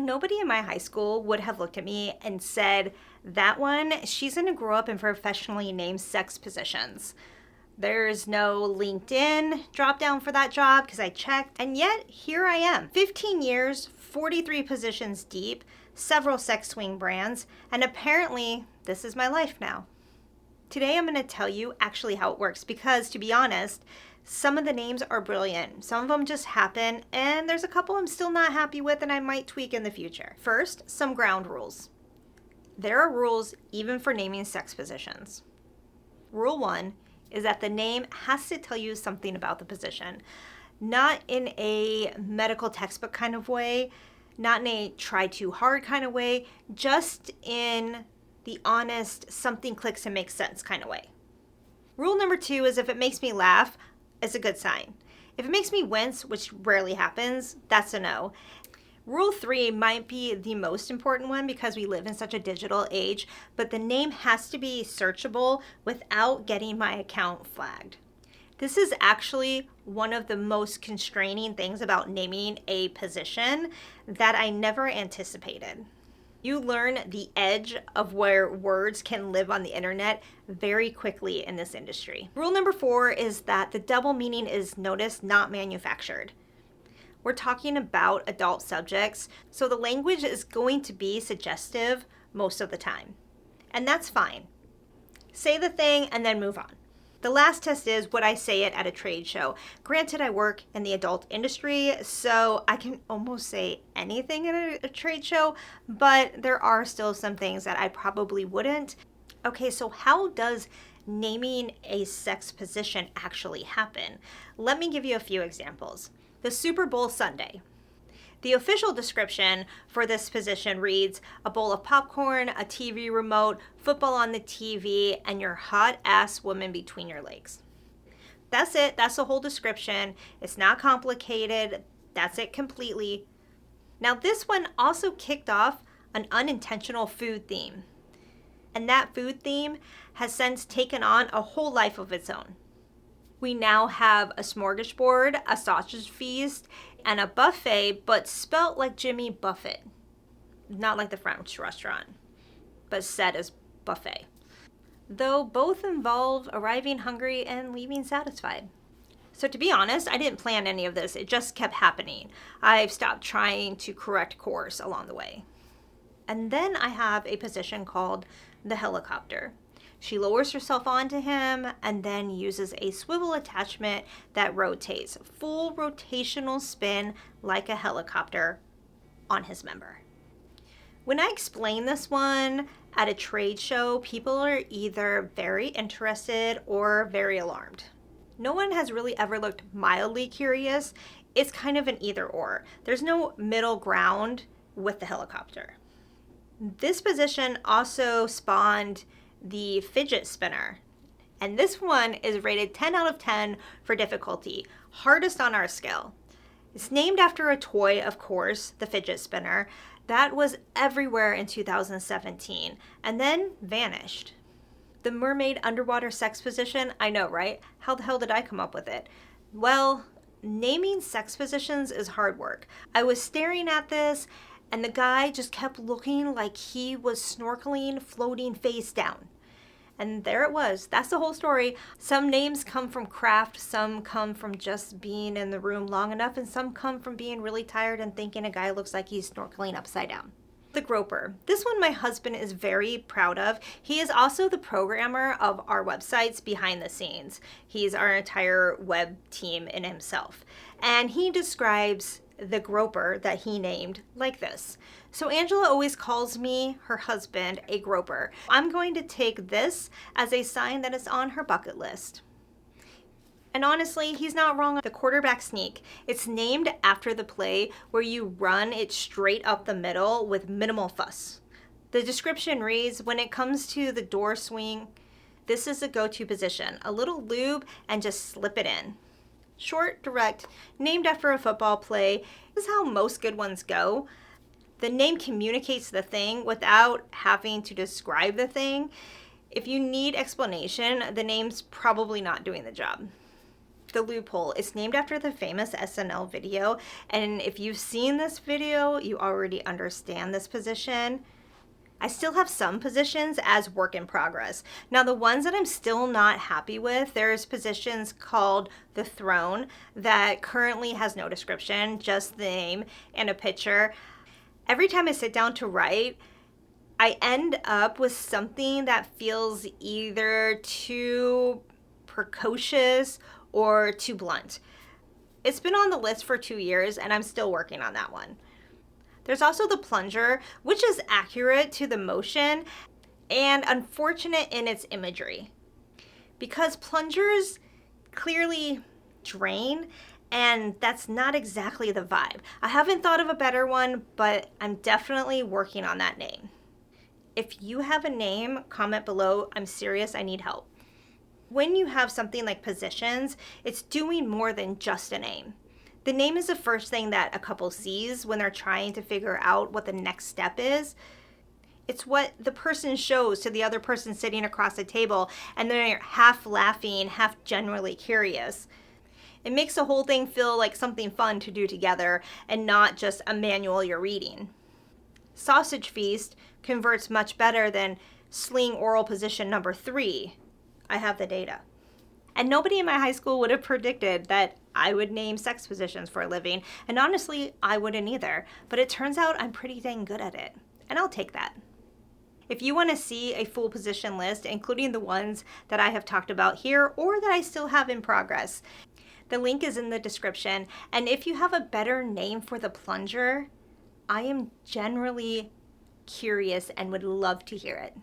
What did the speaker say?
nobody in my high school would have looked at me and said, that one, she's going to grow up in professionally named sex positions. There's no LinkedIn drop down for that job because I checked, and yet here I am. 15 years, 43 positions deep, several sex swing brands, and apparently this is my life now. Today I'm going to tell you actually how it works because, to be honest, some of the names are brilliant. Some of them just happen, and there's a couple I'm still not happy with and I might tweak in the future. First, some ground rules. There are rules even for naming sex positions. Rule 1 is that the name has to tell you something about the position. Not in a medical textbook kind of way, not in a try too hard kind of way, just in the honest, something clicks and makes sense kind of way. Rule number 2 is if it makes me laugh, it's a good sign. If it makes me wince, which rarely happens, that's a no. Rule 3 might be the most important one because we live in such a digital age, but the name has to be searchable without getting my account flagged. This is actually one of the most constraining things about naming a position that I never anticipated. You learn the edge of where words can live on the internet very quickly in this industry. Rule number 4 is that the double meaning is noticed, not manufactured. We're talking about adult subjects, so the language is going to be suggestive most of the time. And that's fine. Say the thing and then move on. The last test is, would I say it at a trade show? Granted, I work in the adult industry, so I can almost say anything at a trade show, but there are still some things that I probably wouldn't. Okay, so how does naming a sex position actually happen? Let me give you a few examples. The Super Bowl Sundae. The official description for this position reads, a bowl of popcorn, a TV remote, football on the TV, and your hot-ass woman between your legs. That's it. That's the whole description. It's not complicated. That's it completely. Now, this one also kicked off an unintentional food theme. And that food theme has since taken on a whole life of its own. We now have a smorgasbord, a sausage feast, and a buffet, but spelt like Jimmy Buffett. Not like the French restaurant, but said as buffet. Though both involve arriving hungry and leaving satisfied. So to be honest, I didn't plan any of this. It just kept happening. I've stopped trying to correct course along the way. And then I have a position called the helicopter. She lowers herself onto him and then uses a swivel attachment that rotates, full rotational spin like a helicopter on his member. When I explain this one at a trade show, people are either very interested or very alarmed. No one has really ever looked mildly curious. It's kind of an either or. There's no middle ground with the helicopter. This position also spawned the Fidget Spinner. And this one is rated 10 out of 10 for difficulty, hardest on our scale. It's named after a toy, of course, the Fidget Spinner, that was everywhere in 2017 and then vanished. The mermaid underwater sex position, I know, right? How the hell did I come up with it? Well, naming sex positions is hard work. I was staring at this and the guy just kept looking like he was snorkeling, floating face down. And there it was. That's the whole story. Some names come from craft, some come from just being in the room long enough, and some come from being really tired and thinking a guy looks like he's snorkeling upside down. The groper. This one my husband is very proud of. He is also the programmer of our websites behind the scenes. He's our entire web team in himself. And he describes the groper that he named like this. So Angela always calls me, her husband, a groper. I'm going to take this as a sign that it's on her bucket list. And honestly, he's not wrong. The quarterback sneak. It's named after the play where you run it straight up the middle with minimal fuss. The description reads, when it comes to the door swing, this is a go-to position. A little lube and just slip it in. Short, direct, named after a football play. This is how most good ones go. The name communicates the thing without having to describe the thing. If you need explanation, the name's probably not doing the job. The Loophole is named after the famous SNL video, and if you've seen this video, you already understand this position. I still have some positions as work in progress. Now, the ones that I'm still not happy with, there's positions called the Throne that currently has no description, just the name and a picture. Every time I sit down to write, I end up with something that feels either too precocious or too blunt. It's been on the list for 2 years and I'm still working on that one. There's also the Plunger, which is accurate to the motion and unfortunate in its imagery. Because plungers clearly drain, and that's not exactly the vibe. I haven't thought of a better one, but I'm definitely working on that name. If you have a name, comment below. I'm serious, I need help. When you have something like positions, it's doing more than just a name. The name is the first thing that a couple sees when they're trying to figure out what the next step is. It's what the person shows to the other person sitting across the table, and they're half laughing, half genuinely curious. It makes the whole thing feel like something fun to do together and not just a manual you're reading. Sausage Feast converts much better than Sling Oral Position number 3. I have the data. And nobody in my high school would have predicted that I would name sex positions for a living, and honestly, I wouldn't either. But it turns out I'm pretty dang good at it, and I'll take that. If you want to see a full position list, including the ones that I have talked about here or that I still have in progress, the link is in the description. And if you have a better name for the Plunger, I am generally curious and would love to hear it.